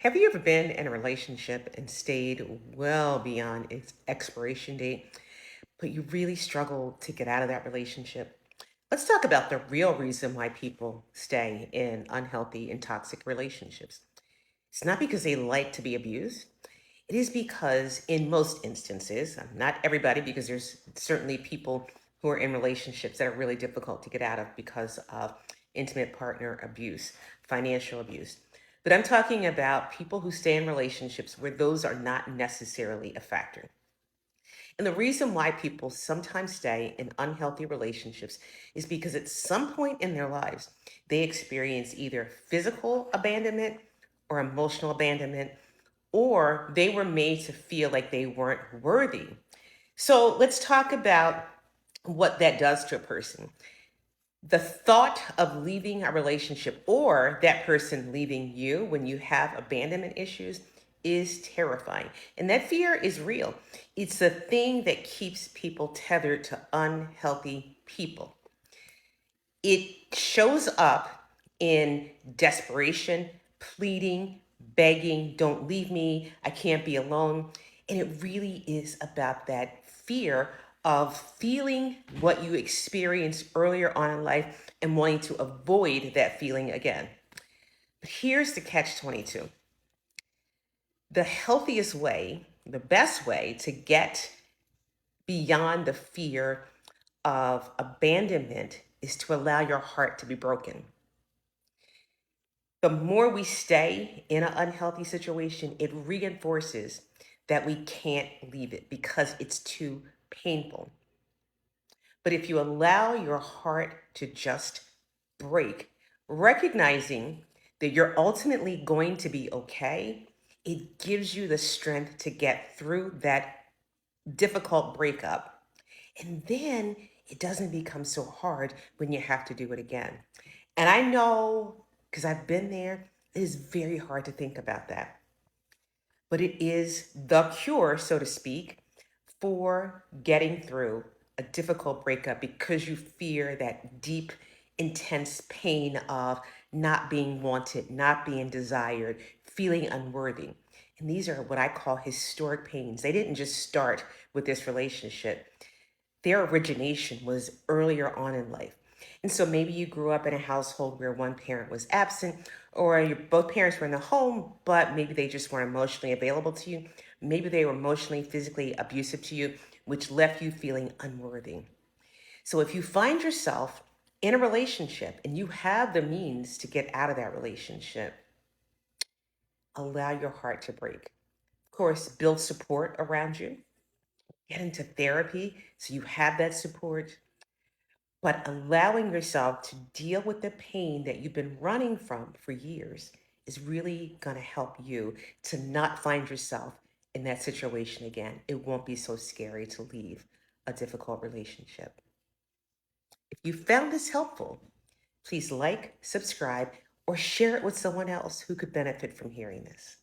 Have you ever been in a relationship and stayed well beyond its expiration date, but you really struggle to get out of that relationship? Let's talk about the real reason why people stay in unhealthy and toxic relationships. It's not because they like to be abused. It is because, in most instances, not everybody, because there's certainly people who are in relationships that are really difficult to get out of because of intimate partner abuse, financial abuse. But I'm talking about people who stay in relationships where those are not necessarily a factor. And the reason why people sometimes stay in unhealthy relationships is because at some point in their lives, they experience either physical abandonment or emotional abandonment, or they were made to feel like they weren't worthy. So let's talk about what that does to a person. The thought of leaving a relationship or that person leaving you when you have abandonment issues is terrifying. And that fear is real. It's the thing that keeps people tethered to unhealthy people. It shows up in desperation, pleading, begging, don't leave me, I can't be alone. And it really is about that fear of feeling what you experienced earlier on in life and wanting to avoid that feeling again. But here's the catch 22. The healthiest way, the best way to get beyond the fear of abandonment is to allow your heart to be broken. The more we stay in an unhealthy situation, it reinforces that we can't leave it because it's too painful. But if you allow your heart to just break, recognizing that you're ultimately going to be okay, it gives you the strength to get through that difficult breakup. And then it doesn't become so hard when you have to do it again. And I know because I've been there, it is very hard to think about that. But it is the cure, so to speak, for getting through a difficult breakup because you fear that deep, intense pain of not being wanted, not being desired, feeling unworthy. And these are what I call historic pains. They didn't just start with this relationship, their origination was earlier on in life. And so maybe you grew up in a household where one parent was absent, or both parents were in the home, but maybe they just weren't emotionally available to you. Maybe they were emotionally, physically abusive to you, which left you feeling unworthy. So if you find yourself in a relationship and you have the means to get out of that relationship, allow your heart to break. Of course, build support around you, get into therapy so you have that support. But allowing yourself to deal with the pain that you've been running from for years is really going to help you to not find yourself in that situation again. It won't be so scary to leave a difficult relationship. If you found this helpful, please like, subscribe, or share it with someone else who could benefit from hearing this.